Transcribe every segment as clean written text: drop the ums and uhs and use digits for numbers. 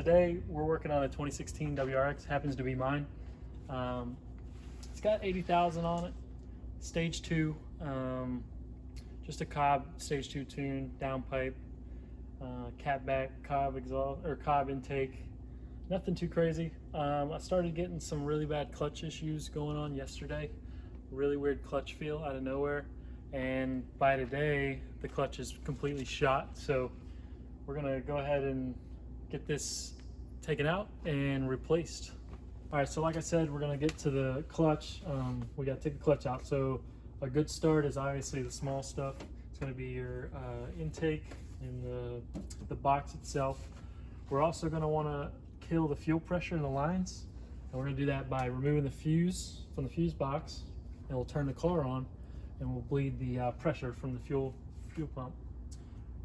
today we're working on a 2016 WRX, happens to be mine. It's got 80,000 on it, stage 2, just a Cobb stage 2 tune, downpipe, catback, Cobb exhaust or Cobb intake, nothing too crazy. I started getting some really bad clutch issues going on yesterday, really weird clutch feel out of nowhere, and by today the clutch is completely shot. So we're gonna go ahead and get this taken out and replaced. All right, so like I said, we're gonna get to the clutch. We gotta take the clutch out. So a good start is obviously the small stuff. It's gonna be your intake and the box itself. We're also gonna wanna kill the fuel pressure in the lines. And we're gonna do that by removing the fuse from the fuse box, and we'll turn the car on and we'll bleed the pressure from the fuel pump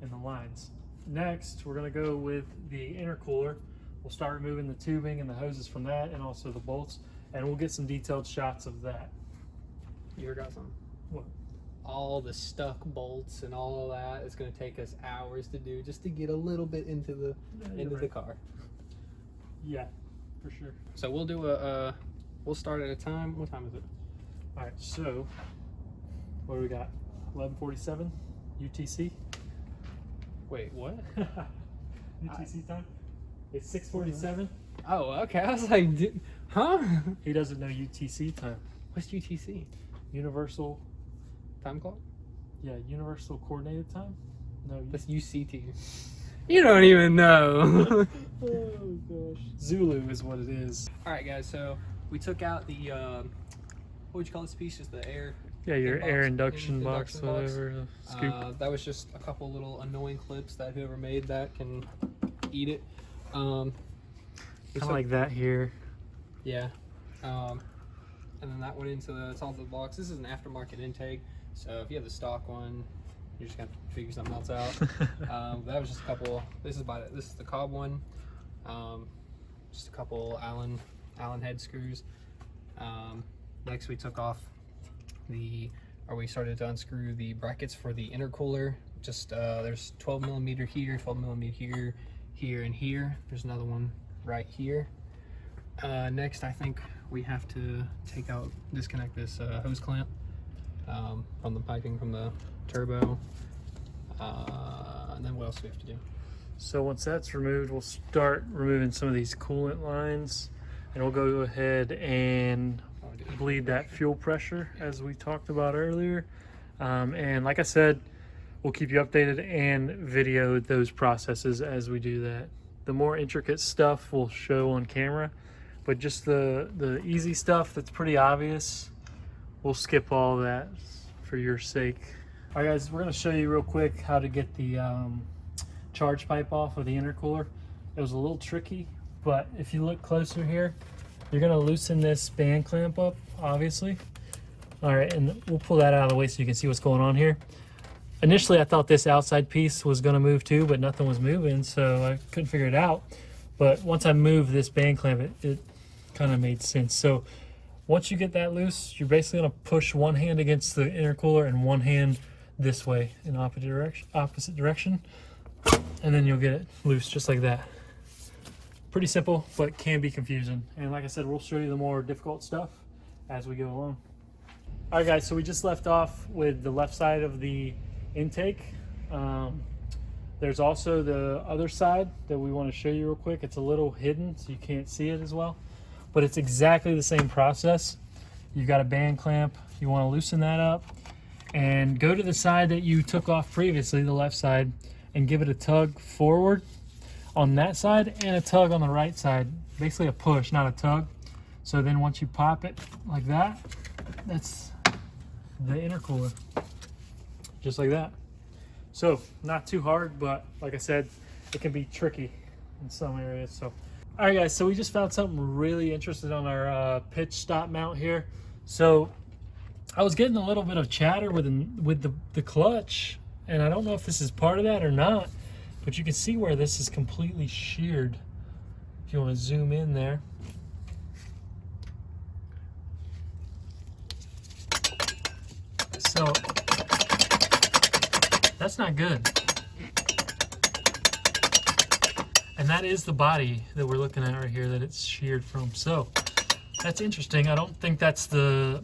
in the lines. Next, we're gonna go with the intercooler. We'll start removing the tubing and the hoses from that, and also the bolts, and we'll get some detailed shots of that. You heard about something? What? All the stuck bolts and all of that is going to take us hours to do just to get a little bit into the car. Yeah, for sure. So we'll do we'll start at a time. What time is it? All right, so what do we got? 11:47 UTC. Wait, what? UTC time? It's 6:47. Oh, okay. I was like, huh? He doesn't know UTC time. What's UTC? Universal Time clock? Yeah, Universal Coordinated Time? No, that's UCT. You don't even know. Oh gosh. Zulu is what it is. Alright guys, so we took out the what would you call this piece? Just the air. Yeah, your air induction box, whatever. Scoop. That was just a couple little annoying clips that whoever made that can eat it. Kind of like that here. Yeah. And then that went into the top of the box. This is an aftermarket intake, so if you have the stock one, you're just gonna figure something else out. That was just a couple. This is the Cobb one. Just a couple Allen head screws. Next, we took off we started to unscrew the brackets for the intercooler. Just there's 12 millimeter here, 12 millimeter here, here, and here. There's another one right here. Next, I think we have to disconnect this hose clamp from the piping from the turbo. And then what else do we have to do? So once that's removed, we'll start removing some of these coolant lines, and we'll go ahead and bleed that fuel pressure as we talked about earlier. And like I said, we'll keep you updated and video those processes as we do that. The more intricate stuff we'll show on camera, but just the easy stuff that's pretty obvious, we'll skip all that for your sake. All right guys, we're gonna show you real quick how to get the charge pipe off of the intercooler. It was a little tricky, but if you look closer here, you're gonna loosen this band clamp up, obviously. All right, and we'll pull that out of the way so you can see what's going on here. Initially, I thought this outside piece was gonna move too, but nothing was moving, so I couldn't figure it out. But once I moved this band clamp, it kind of made sense. So once you get that loose, you're basically gonna push one hand against the intercooler and one hand this way in opposite direction, and then you'll get it loose just like that. Pretty simple, but can be confusing. And like I said, we'll show you the more difficult stuff as we go along. All right guys, so we just left off with the left side of the intake. There's also the other side that we want to show you real quick. It's a little hidden, so you can't see it as well, but it's exactly the same process. You've got a band clamp, you want to loosen that up, and go to the side that you took off previously, the left side, and give it a tug forward on that side and a tug on the right side. Basically a push, not a tug. So then once you pop it like that, that's the intercooler, just like that. So not too hard, but like I said, it can be tricky in some areas. So all right guys, so we just found something really interesting on our pitch stop mount here. So I was getting a little bit of chatter with the clutch, and I don't know if this is part of that or not, but you can see where this is completely sheared. If you want to zoom in there. So that's not good. And that is the body that we're looking at right here that it's sheared from. So that's interesting. I don't think that's the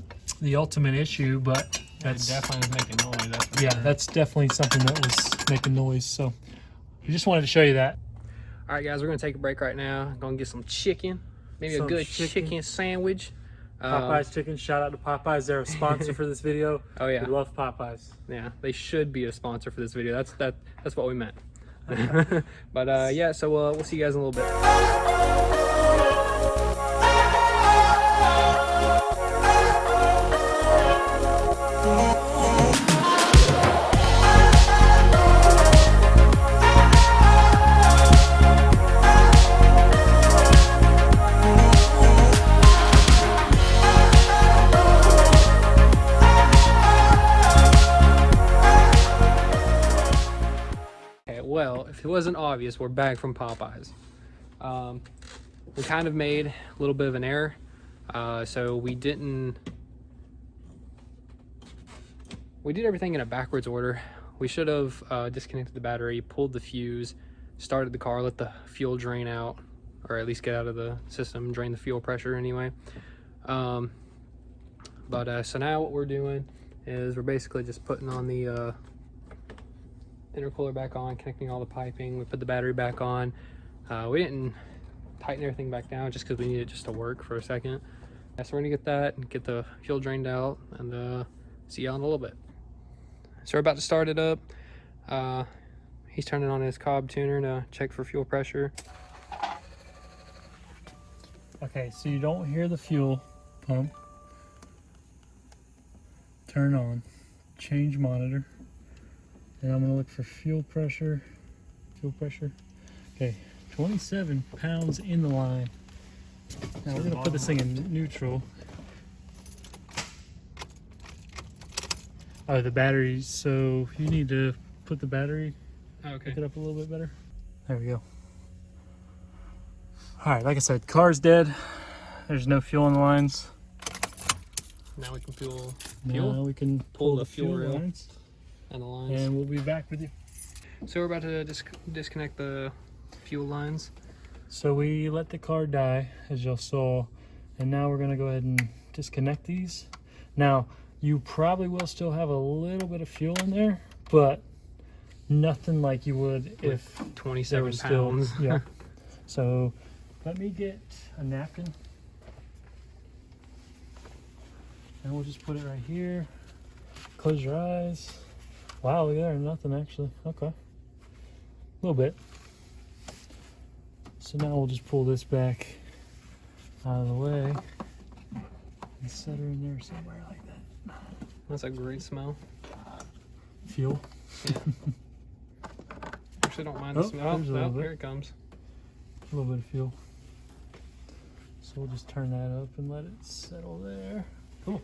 ultimate issue, but that's definitely making noise. That's for yeah, sure. that's definitely something that was making noise. So we just wanted to show you that. All right, guys, we're gonna take a break right now. Gonna get some chicken, maybe Some a good chicken. chicken sandwich. Popeyes chicken. Shout out to Popeyes. They're a sponsor for this video. Oh yeah, We love Popeyes. yeah. They should be a sponsor for this video. That's what we meant. But yeah, so we'll see you guys in a little bit. Well, if it wasn't obvious, we're back from Popeyes. We kind of made a little bit of an error. So we did everything in a backwards order. We should have disconnected the battery, pulled the fuse, started the car, let the fuel drain out, or at least get out of the system, drain the fuel pressure anyway. So now what we're doing is we're basically just putting on the intercooler back on, connecting all the piping. We put the battery back on. We didn't tighten everything back down just because we need it just to work for a second. So we're gonna get that and get the fuel drained out and see y'all in a little bit. So we're about to start it up. He's turning on his Cobb tuner to check for fuel pressure. Okay, so you don't hear the fuel pump. Turn on. Change monitor. And I'm gonna look for fuel pressure. Fuel pressure. Okay, 27 pounds in the line. Now we're gonna put this thing in neutral. Oh, the battery. So you need to put the battery, Okay. pick it up a little bit better. There we go. All right, like I said, car's dead. There's no fuel in the lines. Now we can fuel Now we can pull the fuel rail lines. and the lines. And we'll be back with you. So we're about to disconnect the fuel lines. So we let the car die, as y'all saw, and now we're gonna go ahead and disconnect these. Now, you probably will still have a little bit of fuel in there, but nothing like you would if 27 there was still, pounds. yeah. So let me get a napkin. And we'll just put it right here. Close your eyes. Wow, look at there, nothing actually. Okay. A little bit. So now we'll just pull this back out of the way and set her in there somewhere like that. That's a great smell. Fuel. Yeah. Actually, don't mind the Oh, smell. there's a little Oh, bit. here it comes. A little bit of fuel. So we'll just turn that up and let it settle there. Cool.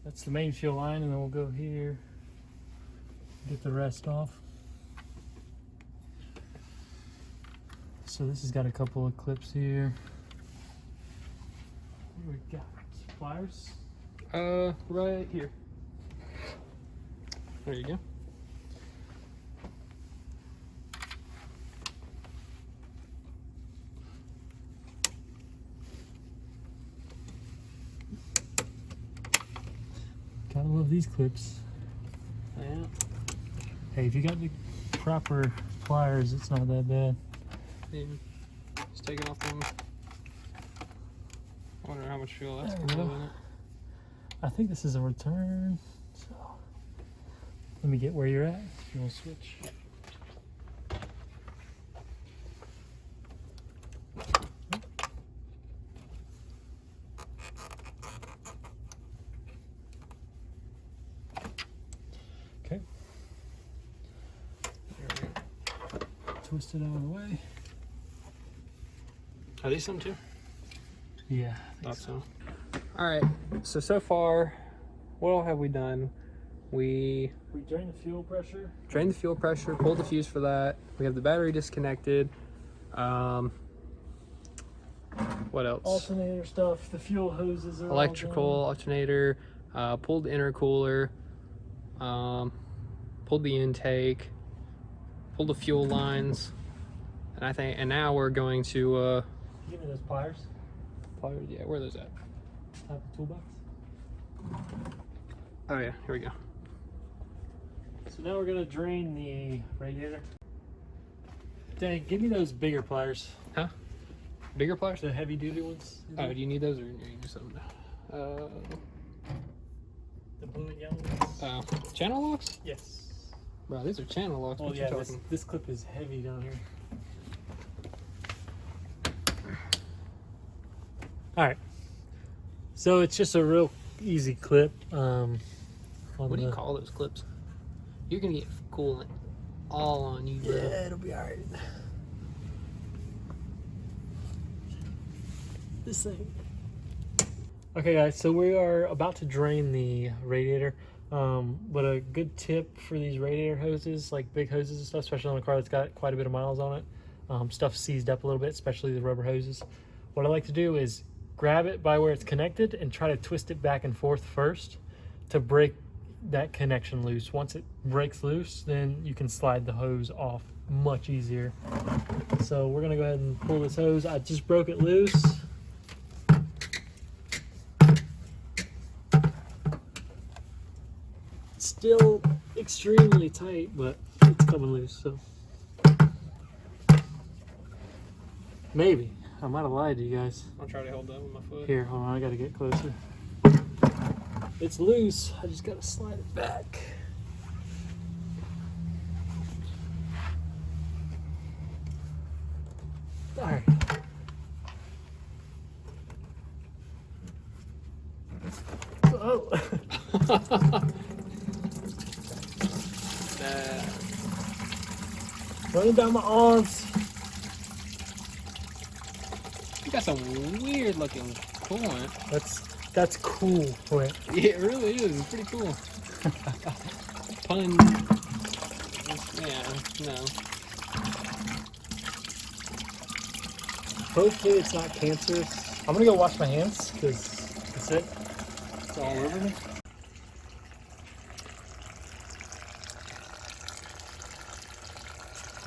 That's the main fuel line, and then we'll go here, get the rest off. So this has got a couple of clips here. What do we got? Pliers? Right here. There you go. Gotta love these clips. Yeah. Hey, if you got the proper pliers, it's not that bad. Yeah. Just taking off them. I wonder how much fuel that's There we gonna go. have in it. I think this is a return. So let me get where you're at. If you want to switch. Okay. There we go. Twist it out of the way. Are these some too? Yeah. Thought so. All right. So far, what all have we done? We drain the fuel pressure. drained the fuel pressure, pulled the fuse for that. We have the battery disconnected. What else? Alternator stuff. The fuel hoses are all Electrical, alternator, pulled the intercooler, pulled the intake, pulled the fuel lines, And now we're going to Give me those pliers. pliers. Yeah, where are those at? Top of the toolbox. Oh yeah, here we go. So now we're gonna drain the radiator. Dang, give me those bigger pliers. Huh? Bigger pliers? The heavy duty ones. Oh, do you need those or you need something? The blue and yellow ones. Channel locks? Yes. Bro, these are channel locks. Well, What yeah, you talking? this clip is heavy down here. All right. So it's just a real easy clip. What do you call those clips? You're gonna get coolant all on you, bro. Yeah, it'll be all right. This thing. Okay, guys. So we are about to drain the radiator. But a good tip for these radiator hoses, like big hoses and stuff, especially on a car that's got quite a bit of miles on it, stuff seized up a little bit, especially the rubber hoses. What I like to do is grab it by where it's connected and try to twist it back and forth first to break that connection loose. Once it breaks loose, then you can slide the hose off much easier. So we're gonna go ahead and pull this hose. I just broke it loose. Still extremely tight, but it's coming loose, so maybe I might have lied to you guys. I'll try to hold that with my foot. Here, hold on, I gotta get closer. It's loose, I just gotta slide it back. Alright. Oh. Running down my arms. You got some weird looking coolant. That's cool. Wait. Yeah, it really is. It's pretty cool. Pun. Yeah, no. Hopefully it's not cancerous. I'm gonna go wash my hands because that's it. It's all over me.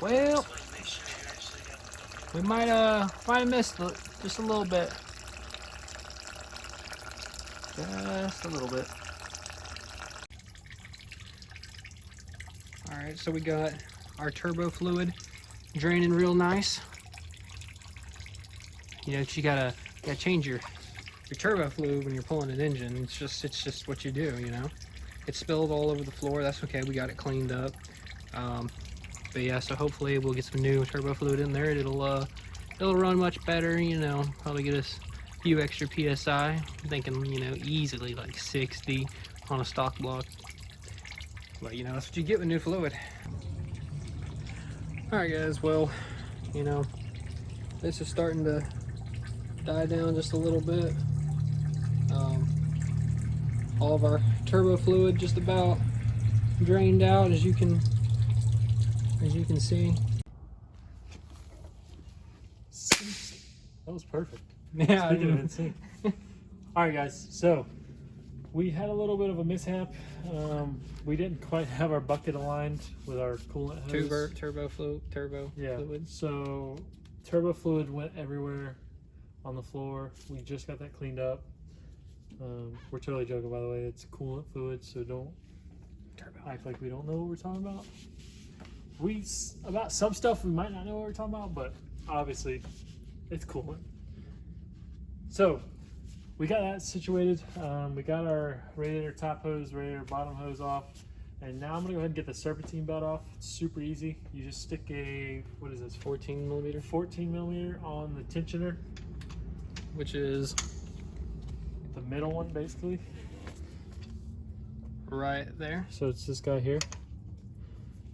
Well, we might have missed just a little bit. Just a little bit. All right, so we got our turbo fluid draining real nice. You know, you gotta change your turbo fluid when you're pulling an engine. It's just what you do, you know. It spilled all over the floor. That's okay. We got it cleaned up. But yeah, so hopefully we'll get some new turbo fluid in there. It'll run much better, you know. Probably get us a few extra PSI. I'm thinking, you know, easily like 60 on a stock block. But you know, that's what you get with new fluid. All right, guys. Well, you know, this is starting to die down just a little bit. All of our turbo fluid just about drained out, as you can see. That was perfect. Yeah. Speaking of insane. All right, guys. So we had a little bit of a mishap. We didn't quite have our bucket aligned with our coolant hose. Turbo fluid. So turbo fluid went everywhere on the floor. We just got that cleaned up. We're totally joking, by the way. It's coolant fluid, so don't act like we don't know what we're talking about. About some stuff we might not know what we're talking about, but obviously it's coolant. So we got that situated. We got our radiator top hose, radiator bottom hose off, and now I'm gonna go ahead and get the serpentine belt off. It's super easy. You just stick a, what is this, 14 millimeter? 14 millimeter on the tensioner, Which is the middle one basically. right there. So it's this guy here.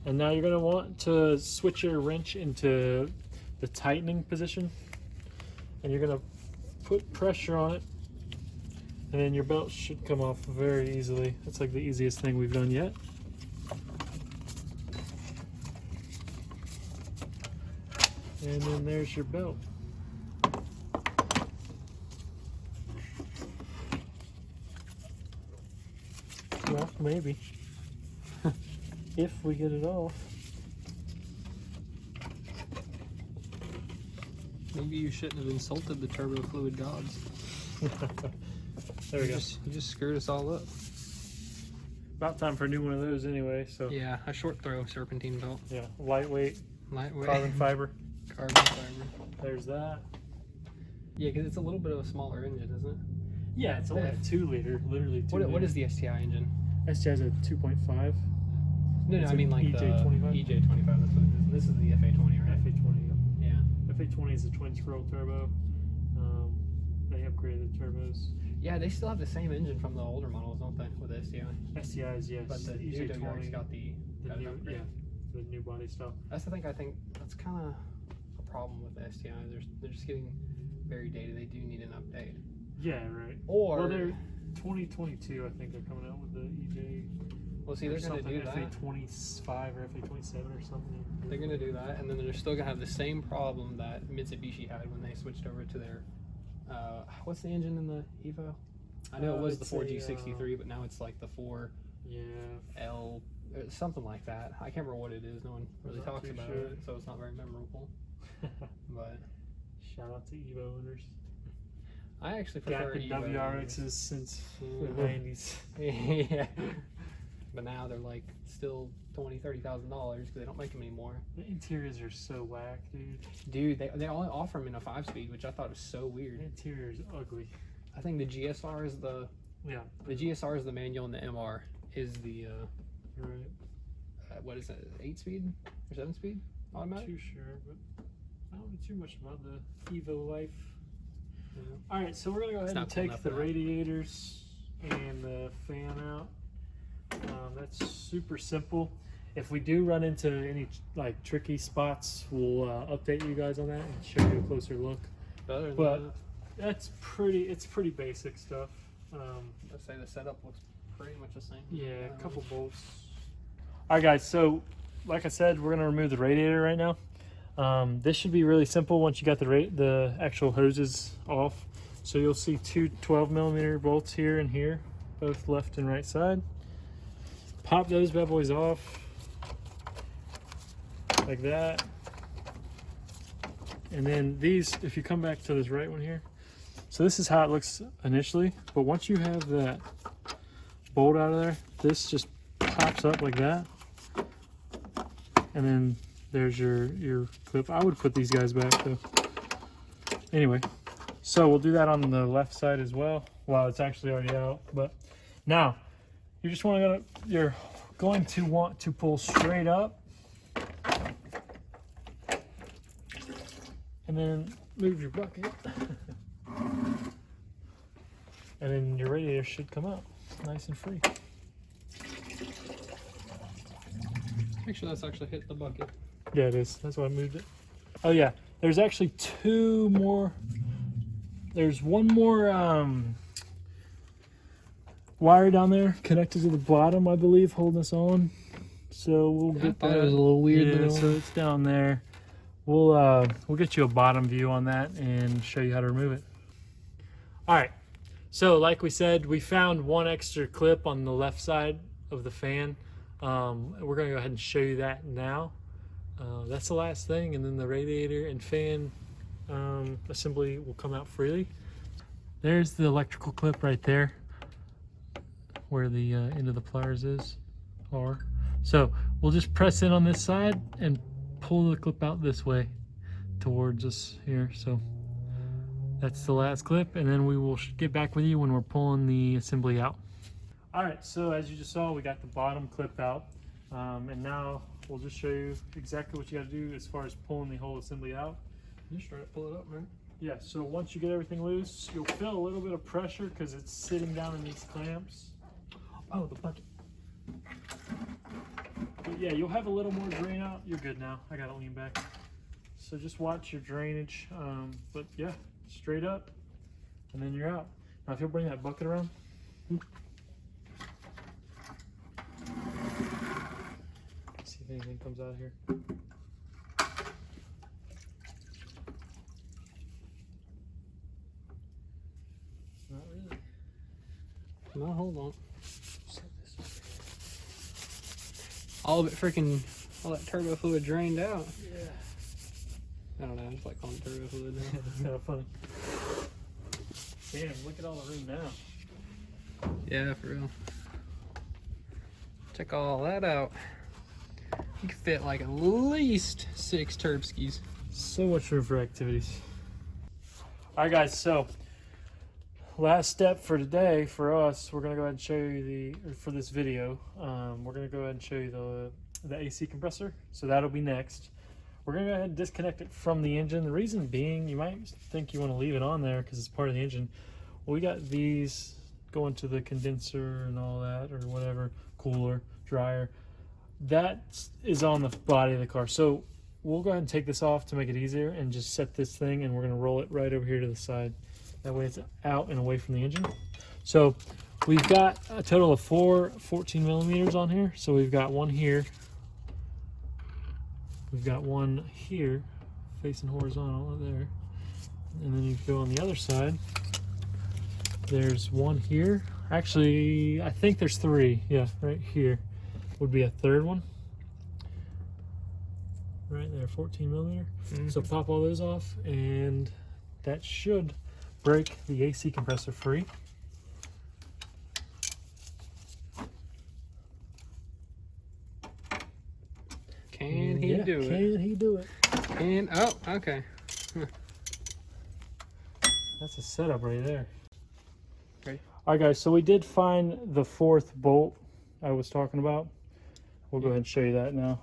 And now you're gonna want to switch your wrench into the tightening position, and you're gonna put pressure on it, and then your belt should come off very easily. That's like the easiest thing we've done yet. And then there's your belt. Well, maybe. If we get it off. Maybe you shouldn't have insulted the turbo fluid gods. There we go. You just screwed us all up. About time for a new one of those anyway. So Yeah, a short throw serpentine belt. yeah, lightweight, Lightweight. carbon fiber. Carbon fiber. There's that. Yeah, because it's a little bit of a smaller engine, isn't it? Yeah, it's only a 2 liter, literally 2 What is the STI engine? STI is a 2.5. No, It's I mean like EJ25? the EJ25. That's what it is. And this is the FA20, right? FA20. Yeah. FA20 is a twin scroll turbo. They upgraded the turbos. Yeah, they still have the same engine from the older models, don't they? With the STI. STIs, yes. But the EJ20 WRX got the new, upgrade. yeah, the new body style. That's the thing. I think that's kind of a problem with the STI. They're just getting very dated. They do need an update. Yeah, right. Or well, they're 2022. I think they're coming out with the EJ. Well, see, they're going to do that. FA25 or FA27 or something. They're going to do that, and then they're still going to have the same problem that Mitsubishi had when they switched over to their. What's the engine in the Evo? I know it was the 4G63, but now it's like the 4L, something like that. I can't remember what it is. No one really talks about it, so it's not very memorable. But shout out to Evo owners. I actually prefer Evo WRXs since the 90s. Yeah. But now they're like still $20,000-$30,000 because they don't make them anymore. The interiors are so whack, dude. Dude, they only offer them in a 5-speed, which I thought was so weird. The interior is ugly. I think the GSR is the GSR is the manual, and the MR is the You're right. what is that? 8-speed or 7-speed automatic? I'm not too sure, but I don't know too much about the Evo life. Yeah. All right, so we're gonna go ahead and take the radiators and the fan out. That's super simple. If we do run into any like tricky spots, we'll update you guys on that and show you a closer look. But that's it's pretty basic stuff. Let's say the setup looks pretty much the same. Yeah, a couple bolts. All right, guys. So, like I said, we're gonna remove the radiator right now. This should be really simple once you got the actual hoses off. So you'll see two 12mm bolts here and here, both left and right side. Pop those bad boys off like that. And then these, if you come back to this right one here, so this is how it looks initially, but once you have that bolt out of there, this just pops up like that. And then there's your clip. I would put these guys back though. Anyway, so we'll do that on the left side as well. Well, it's actually already out, but now you're going to want to pull straight up and then move your bucket. And then your radiator should come out nice and free. Make sure that's actually hit the bucket. Yeah, it is. That's why I moved it. Oh yeah, there's actually two more. There's one more wire down there connected to the bottom, I believe, holding us on. So we'll get that. It was a little weird. Yeah, so it's down there. We'll get you a bottom view on that and show you how to remove it. All right. So like we said, we found one extra clip on the left side of the fan. We're gonna go ahead and show you that now. That's the last thing, and then the radiator and fan assembly will come out freely. There's the electrical clip right there where the end of the pliers are. So we'll just press in on this side and pull the clip out this way towards us here. So that's the last clip, and then we will get back with you when we're pulling the assembly out. All right, so as you just saw, we got the bottom clip out, and now we'll just show you exactly what you got to do as far as pulling the whole assembly out. Just try to pull it up, man. Yeah, so once you get everything loose, you'll feel a little bit of pressure because it's sitting down in these clamps. Oh, the bucket. But yeah, you'll have a little more drain out. You're good now. I gotta lean back. So just watch your drainage. But yeah, straight up, and then you're out. Now if you'll bring that bucket around. See if anything comes out here. Not really. No, hold on. All of it freaking, all that turbo fluid drained out. Yeah. I don't know, I just like calling it turbo fluid now. It's kind of funny. Damn, look at all the room now. Yeah, for real. Check all that out. You can fit like at least 6 Turbskis. So much room for activities. All right, guys. So, last step for today for us, we're gonna go ahead and show you for this video. We're gonna go ahead and show you the AC compressor. So that'll be next. We're gonna go ahead and disconnect it from the engine. The reason being, you might think you want to leave it on there because it's part of the engine. Well, we got these going to the condenser and all that, or whatever, cooler, dryer. That is on the body of the car. So we'll go ahead and take this off to make it easier and just set this thing, and we're going to roll it right over here to the side. That way it's out and away from the engine. So we've got a total of 4 14 millimeters on here. So we've got one here. We've got one here facing horizontal there. And then you go on the other side. There's one here. Actually, I think there's 3. Yeah, right here would be a third one. Right there, 14 millimeter. So pop all those off, and that should break the AC compressor free. Can he do it? Can he do it? And oh, okay. That's a setup right there. Ready? All right, guys. So we did find the 4th bolt I was talking about. We'll go ahead and show you that now.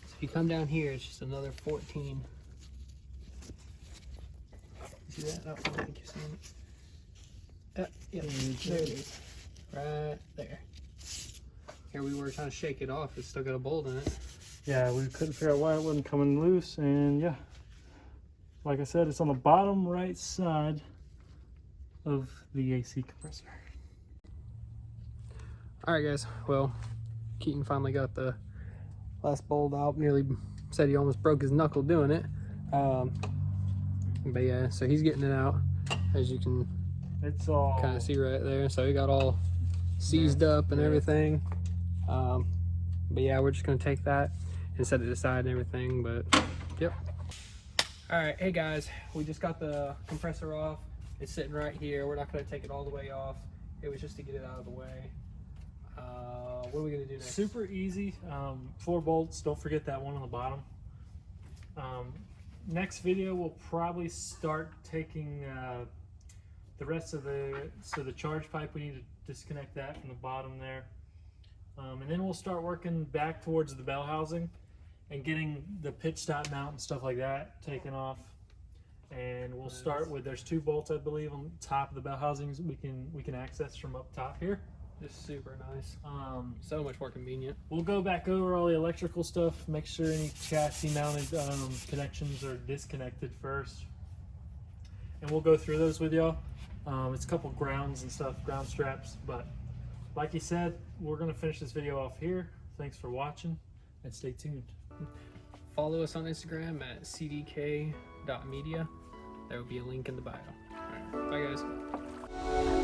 So if you come down here, it's just another 14. You see that? Oh, I don't think you're seeing it. Yeah, there it is. Right there. Here we were trying to shake it off. It's still got a bolt in it. Yeah, we couldn't figure out why it wasn't coming loose, and yeah, like I said, it's on the bottom right side of the AC compressor. All right, guys. Well, Keaton finally got the last bolt out. Nearly said he almost broke his knuckle doing it. But yeah, so he's getting it out, as you can It's all kind of see right there. So he got all seized up and everything. But yeah, we're just gonna take that and set it aside and everything. But yep. All right, hey guys, we just got the compressor off. It's sitting right here. We're not gonna take it all the way off. It was just to get it out of the way. What are we gonna do next? super easy. 4 bolts. Don't forget that one on the bottom. Next video, we'll probably start taking the rest of the charge pipe. We need to disconnect that from the bottom there. And then we'll start working back towards the bell housing and getting the pitch stop mount and stuff like that taken off. And we'll start with, there's 2 bolts I believe on top of the bell housings we can access from up top here. Just super nice. So much more convenient. We'll go back over all the electrical stuff, make sure any chassis mounted connections are disconnected first, and we'll go through those with y'all. It's a couple grounds and stuff, ground straps, but like he said, we're gonna finish this video off here. Thanks for watching, and stay tuned. Follow us on Instagram at cdk.media. There will be a link in the bio. All right, bye guys.